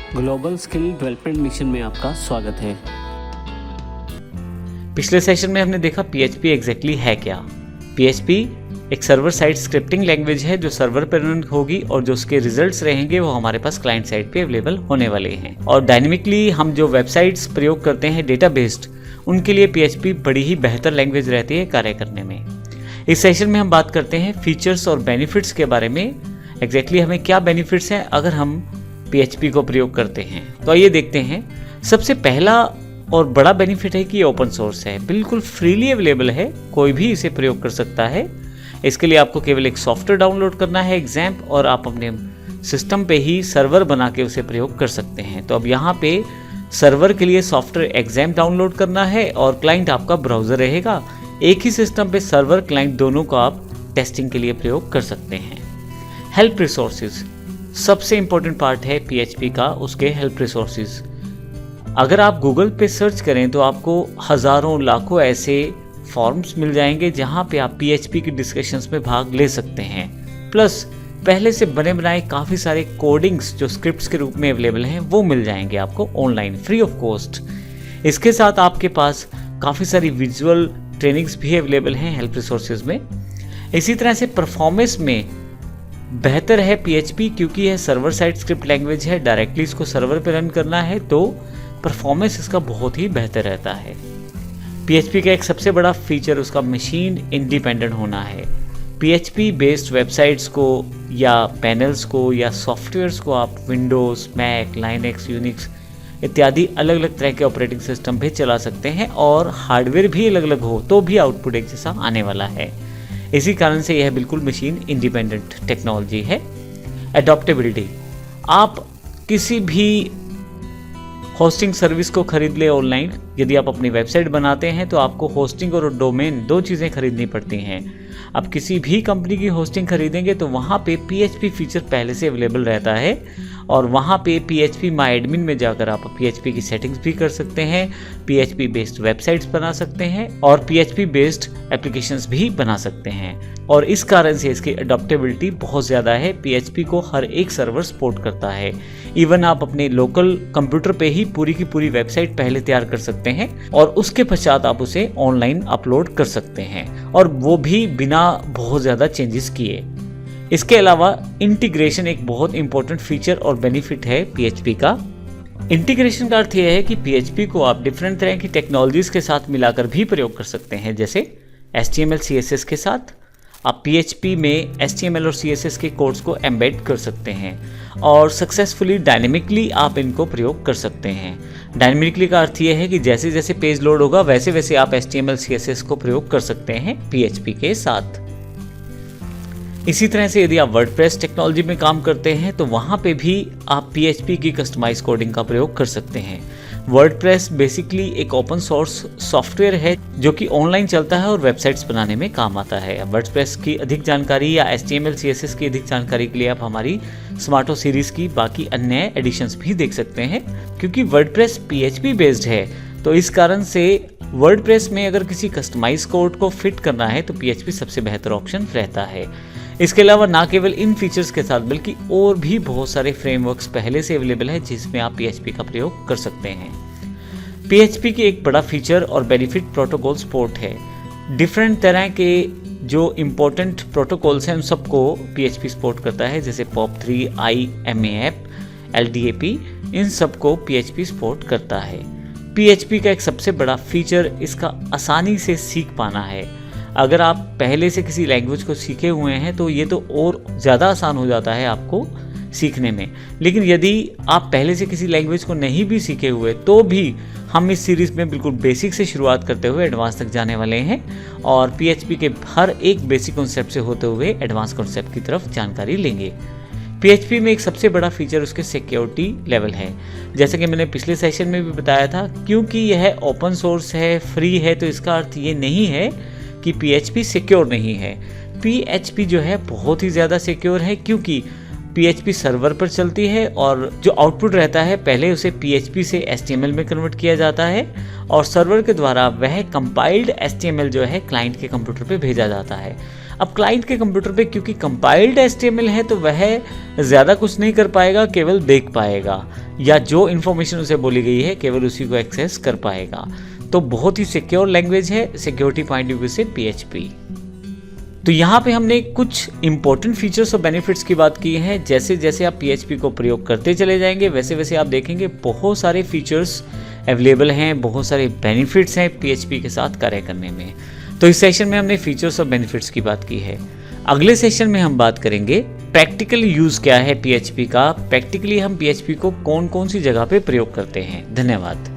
Global skill development mission में आपका स्वागत है। पिछले सेशन में हमने देखा PHP एग्जैक्टली है क्या। PHP एक सर्वर साइड स्क्रिप्टिंग लैंग्वेज है जो सर्वर पर रन होगी और जो उसके रिजल्ट्स रहेंगे वो हमारे पास क्लाइंट साइड पे अवेलेबल होने वाले हैं। और डायनेमिकली हम जो वेबसाइट्स प्रयोग करते हैं डेटा बेस्ड, उनके लिए PHP बड़ी ही बेहतर लैंग्वेज रहती है कार्य करने में। इस सेशन में हम बात करते हैं फीचर्स और बेनिफिट्स के बारे में। एग्जैक्टली हमें क्या बेनिफिट्स हैं अगर हम PHP को प्रयोग करते हैं, तो आइए देखते हैं। सबसे पहला और बड़ा बेनिफिट है कि ये ओपन सोर्स है, बिल्कुल फ्रीली अवेलेबल है, कोई भी इसे प्रयोग कर सकता है। इसके लिए आपको केवल एक सॉफ्टवेयर डाउनलोड करना है XAMPP, और आप अपने सिस्टम पे ही सर्वर बना के उसे प्रयोग कर सकते हैं। तो अब यहाँ पे सर्वर के लिए सॉफ्टवेयर XAMPP डाउनलोड करना है और क्लाइंट आपका ब्राउज़र रहेगा। एक ही सिस्टम पे सर्वर क्लाइंट दोनों को आप टेस्टिंग के लिए प्रयोग कर सकते हैं। हेल्प रिसोर्सेज सबसे इंपॉर्टेंट पार्ट है PHP का, उसके हेल्प रिसोर्सेज। अगर आप गूगल पे सर्च करें तो आपको हज़ारों लाखों ऐसे फॉर्म्स मिल जाएंगे जहां पे आप PHP की डिस्कशंस में भाग ले सकते हैं। प्लस पहले से बने बनाए काफ़ी सारे कोडिंग्स जो स्क्रिप्ट्स के रूप में अवेलेबल हैं वो मिल जाएंगे आपको ऑनलाइन फ्री ऑफ कॉस्ट। इसके साथ आपके पास काफ़ी सारी विजुअल ट्रेनिंग्स भी अवेलेबल हैं हेल्प रिसोर्सेज में। इसी तरह से परफॉर्मेंस में बेहतर है PHP, क्योंकि यह सर्वर साइड स्क्रिप्ट लैंग्वेज है, डायरेक्टली इसको सर्वर पे रन करना है तो परफॉर्मेंस इसका बहुत ही बेहतर रहता है। PHP का एक सबसे बड़ा फीचर उसका मशीन इंडिपेंडेंट होना है। PHP बेस्ड वेबसाइट्स को या पैनल्स को या सॉफ्टवेयर्स को आप विंडोज़, मैक, लाइनक्स, यूनिक्स इत्यादि अलग अलग तरह के ऑपरेटिंग सिस्टम भी चला सकते हैं, और हार्डवेयर भी अलग अलग हो तो भी आउटपुट एक जैसा आने वाला है। इसी कारण से यह बिल्कुल मशीन इंडिपेंडेंट टेक्नोलॉजी है। एडॉप्टेबिलिटी, आप किसी भी होस्टिंग सर्विस को खरीद ले ऑनलाइन। यदि आप अपनी वेबसाइट बनाते हैं तो आपको होस्टिंग और डोमेन दो चीज़ें खरीदनी पड़ती हैं। अब किसी भी कंपनी की होस्टिंग खरीदेंगे तो वहाँ पे PHP फीचर पहले से अवेलेबल रहता है, और वहाँ पे PHP माई एडमिन में जाकर आप PHP की सेटिंग्स भी कर सकते हैं, PHP बेस्ड वेबसाइट्स बना सकते हैं और PHP बेस्ड एप्लीकेशंस भी बना सकते हैं। और इस कारण से इसकी अडॉप्टेबिलिटी बहुत ज़्यादा है। PHP को हर एक सर्वर सपोर्ट करता है। इवन आप अपने लोकल कंप्यूटर पे ही पूरी की पूरी वेबसाइट पहले तैयार कर सकते हैं और उसके पश्चात आप उसे ऑनलाइन अपलोड कर सकते हैं, और वो भी बिना बहुत ज़्यादा चेंजेस किए। इसके अलावा इंटीग्रेशन एक बहुत इंपॉर्टेंट फीचर और बेनिफिट है PHP का। इंटीग्रेशन का अर्थ यह है कि PHP को आप डिफरेंट तरह की टेक्नोलॉजीज के साथ मिलाकर भी प्रयोग कर सकते हैं। जैसे HTML CSS के साथ आप PHP में HTML और CSS के कोड्स को एम्बेड कर सकते हैं, और सक्सेसफुली डायनेमिकली आप इनको प्रयोग कर सकते हैं। डायनेमिकली का अर्थ यह है कि जैसे जैसे पेज लोड होगा वैसे वैसे आप HTML CSS को प्रयोग कर सकते हैं PHP के साथ। इसी तरह से यदि आप वर्डप्रेस टेक्नोलॉजी में काम करते हैं तो वहाँ पे भी आप PHP की कस्टमाइज कोडिंग का प्रयोग कर सकते हैं। वर्डप्रेस बेसिकली एक ओपन सोर्स सॉफ्टवेयर है जो कि ऑनलाइन चलता है और वेबसाइट्स बनाने में काम आता है। वर्डप्रेस की अधिक जानकारी या HTML CSS की अधिक जानकारी के लिए आप हमारी स्मार्टो सीरीज़ की बाकी अन्य एडिशंस भी देख सकते हैं। क्योंकि वर्डप्रेस PHP बेस्ड है तो इस कारण से वर्डप्रेस में अगर किसी कस्टमाइज कोड को फिट करना है तो PHP सबसे बेहतर ऑप्शन रहता है। इसके अलावा ना केवल इन फीचर्स के साथ बल्कि और भी बहुत सारे फ्रेमवर्क्स पहले से अवेलेबल है जिसमें आप PHP का प्रयोग कर सकते हैं। PHP की एक बड़ा फीचर और बेनिफिट प्रोटोकॉल सपोर्ट है। डिफरेंट तरह के जो इम्पोर्टेंट प्रोटोकॉल्स हैं उन सबको PHP सपोर्ट करता है, जैसे POP3, IMAP, LDAP, इन सबको PHP सपोर्ट करता है। PHP का एक सबसे बड़ा फीचर इसका आसानी से सीख पाना है। अगर आप पहले से किसी लैंग्वेज को सीखे हुए हैं तो ये तो और ज़्यादा आसान हो जाता है आपको सीखने में, लेकिन यदि आप पहले से किसी लैंग्वेज को नहीं भी सीखे हुए तो भी हम इस सीरीज़ में बिल्कुल बेसिक से शुरुआत करते हुए एडवांस तक जाने वाले हैं, और PHP के हर एक बेसिक कॉन्सेप्ट से होते हुए एडवांस कॉन्सेप्ट की तरफ जानकारी लेंगे। PHP में एक सबसे बड़ा फीचर उसके सिक्योरिटी लेवल है। जैसे कि मैंने पिछले सेशन में भी बताया था, क्योंकि यह ओपन सोर्स है, फ्री है, तो इसका अर्थ ये नहीं है कि PHP सिक्योर नहीं है। PHP जो है बहुत ही ज़्यादा सिक्योर है, क्योंकि PHP सर्वर पर चलती है और जो आउटपुट रहता है पहले उसे PHP से HTML में कन्वर्ट किया जाता है, और सर्वर के द्वारा वह कंपाइल्ड HTML जो है क्लाइंट के कंप्यूटर पे भेजा जाता है। अब क्लाइंट के कंप्यूटर पे क्योंकि कंपाइल्ड HTML है तो वह ज़्यादा कुछ नहीं कर पाएगा, केवल देख पाएगा या जो इन्फॉर्मेशन उसे बोली गई है केवल उसी को एक्सेस कर पाएगा। तो बहुत ही सिक्योर लैंग्वेज है सिक्योरिटी पॉइंट ऑफ व्यू से PHP। तो यहाँ पे हमने कुछ इंपॉर्टेंट फीचर्स और बेनिफिट्स की बात की है। जैसे जैसे आप PHP को प्रयोग करते चले जाएंगे वैसे वैसे आप देखेंगे बहुत सारे फीचर्स अवेलेबल हैं, बहुत सारे बेनिफिट्स हैं PHP के साथ कार्य करने में। तो इस सेशन में हमने फीचर्स और बेनिफिट्स की बात की है। अगले सेशन में हम बात करेंगे प्रैक्टिकल यूज़ क्या है PHP का, प्रैक्टिकली हम PHP को कौन कौन सी जगह पे प्रयोग करते हैं। धन्यवाद।